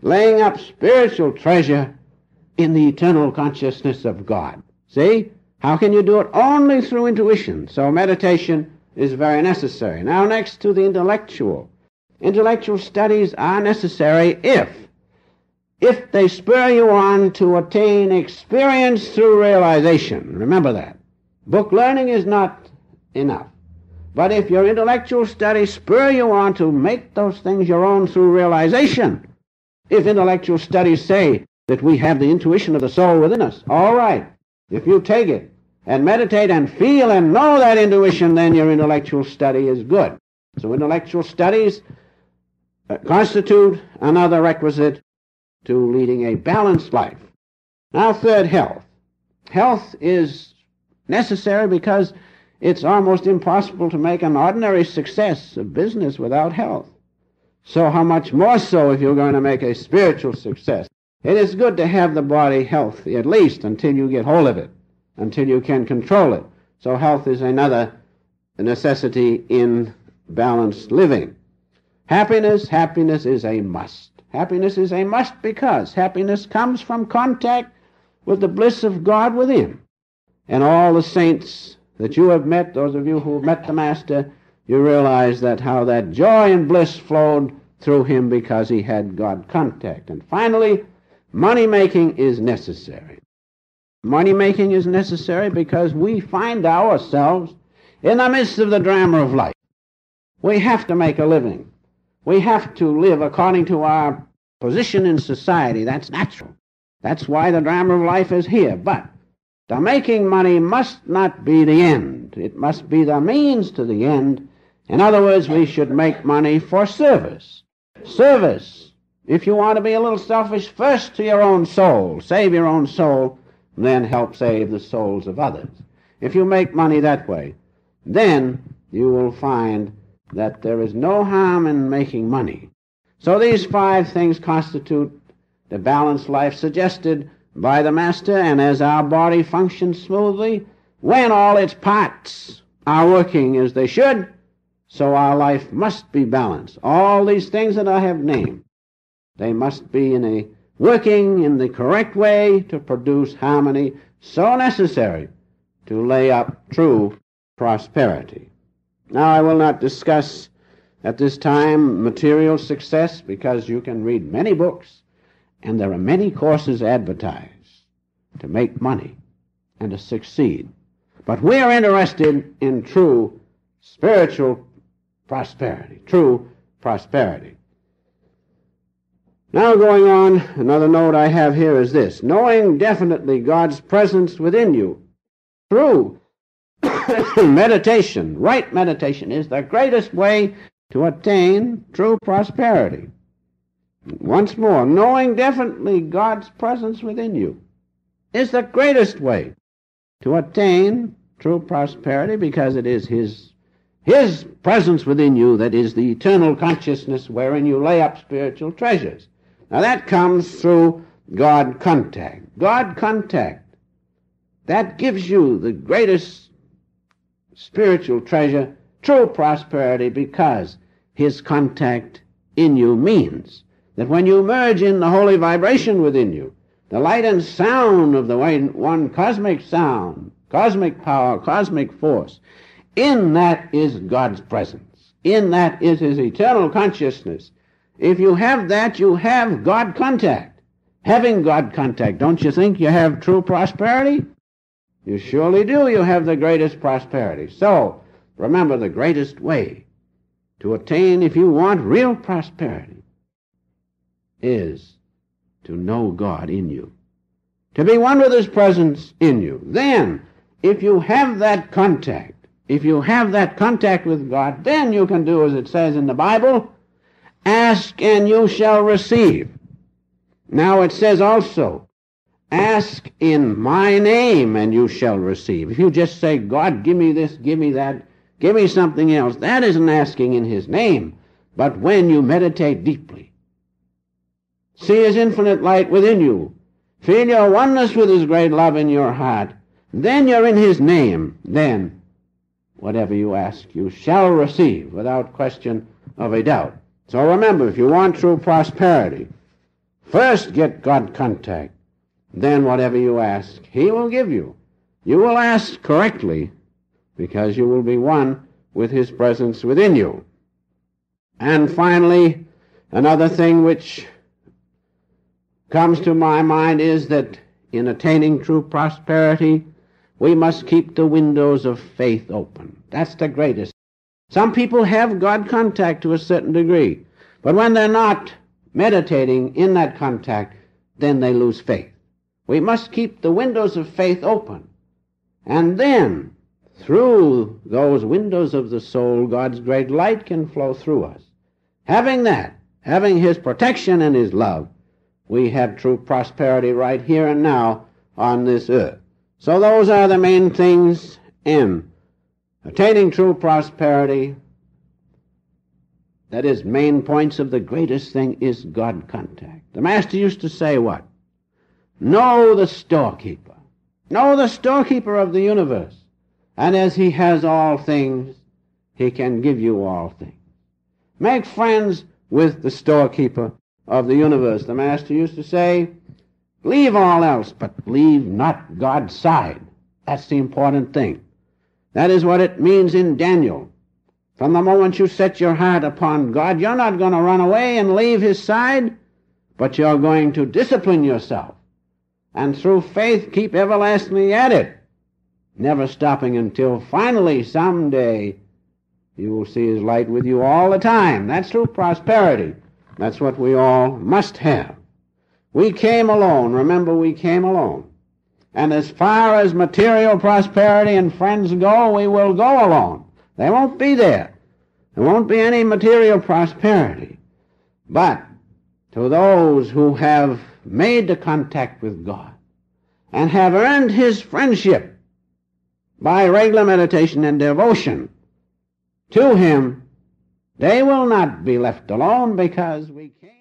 laying up spiritual treasure in the eternal consciousness of God. See? How can you do it? Only through intuition. So meditation is very necessary. Now next to the intellectual. Intellectual studies are necessary if they spur you on to attain experience through realization. Remember that. Book learning is not enough. But if your intellectual studies spur you on to make those things your own through realization, if intellectual studies say that we have the intuition of the soul within us, all right. If you take it and meditate and feel and know that intuition, then your intellectual study is good. So intellectual studies constitute another requisite to leading a balanced life. Now, third, health. Health is necessary because it's almost impossible to make an ordinary success of business without health. So how much more so if you're going to make a spiritual success? It is good to have the body healthy, at least until you get hold of it, until you can control it. So health is another necessity in balanced living. Happiness is a must. Happiness is a must because happiness comes from contact with the bliss of God within. And all the saints that you have met, those of you who have met the Master, you realize that how that joy and bliss flowed through him because he had God contact. And finally, money-making is necessary. Money-making is necessary because we find ourselves in the midst of the drama of life. We have to make a living. We have to live according to our position in society. That's natural. That's why the drama of life is here. But the making money must not be the end. It must be the means to the end. In other words, we should make money for service. Service. If you want to be a little selfish, first to your own soul. Save your own soul, then help save the souls of others. If you make money that way, then you will find that there is no harm in making money. So these 5 things constitute the balanced life suggested by the Master, and as our body functions smoothly, when all its parts are working as they should, so our life must be balanced. All these things that I have named, they must be working in the correct way to produce harmony so necessary to lay up true prosperity. Now, I will not discuss at this time material success because you can read many books and there are many courses advertised to make money and to succeed. But we are interested in true spiritual prosperity, true prosperity. Now going on, another note I have here is this: knowing definitely God's presence within you through meditation, right meditation, is the greatest way to attain true prosperity. Once more, knowing definitely God's presence within you is the greatest way to attain true prosperity because it is His presence within you that is the eternal consciousness wherein you lay up spiritual treasures. Now that comes through God contact. God contact, that gives you the greatest spiritual treasure, true prosperity, because His contact in you means that when you merge in the holy vibration within you, the light and sound of the one cosmic sound, cosmic power, cosmic force, in that is God's presence. In that is His eternal consciousness. If you have that, you have God contact. Having God contact, don't you think you have true prosperity? You surely do. You have the greatest prosperity. So, remember, the greatest way to attain, if you want real prosperity, is to know God in you, to be one with His presence in you. Then, if you have that contact, with God, then you can do as it says in the Bible, ask and you shall receive. Now it says also, ask in my name and you shall receive. If you just say, God, give me this, give me that, give me something else, that isn't asking in His name. But when you meditate deeply, see His infinite light within you, feel your oneness with His great love in your heart, then you're in His name. Then, whatever you ask, you shall receive without question of a doubt. So remember, if you want true prosperity, first get God contact. Then whatever you ask, He will give you. You will ask correctly because you will be one with His presence within you. And finally, another thing which comes to my mind is that in attaining true prosperity, we must keep the windows of faith open. That's the greatest. Some people have God contact to a certain degree, but when they're not meditating in that contact, then they lose faith. We must keep the windows of faith open. And then, through those windows of the soul, God's great light can flow through us. Having that, having His protection and His love, we have true prosperity right here and now on this earth. So those are the main things in attaining true prosperity. That is, main points of the greatest thing is God contact. The Master used to say what? Know the storekeeper. Know the storekeeper of the universe. And as He has all things, He can give you all things. Make friends with the storekeeper of the universe. The Master used to say, leave all else, but leave not God's side. That's the important thing. That is what it means in Daniel. From the moment you set your heart upon God, you're not going to run away and leave His side, but you're going to discipline yourself. And through faith, keep everlastingly at it, never stopping until finally someday you will see His light with you all the time. That's true prosperity. That's what we all must have. We came alone. Remember, we came alone. And as far as material prosperity and friends go, we will go alone. They won't be there. There won't be any material prosperity. But to those who have made the contact with God and have earned His friendship by regular meditation and devotion to Him, they will not be left alone because we came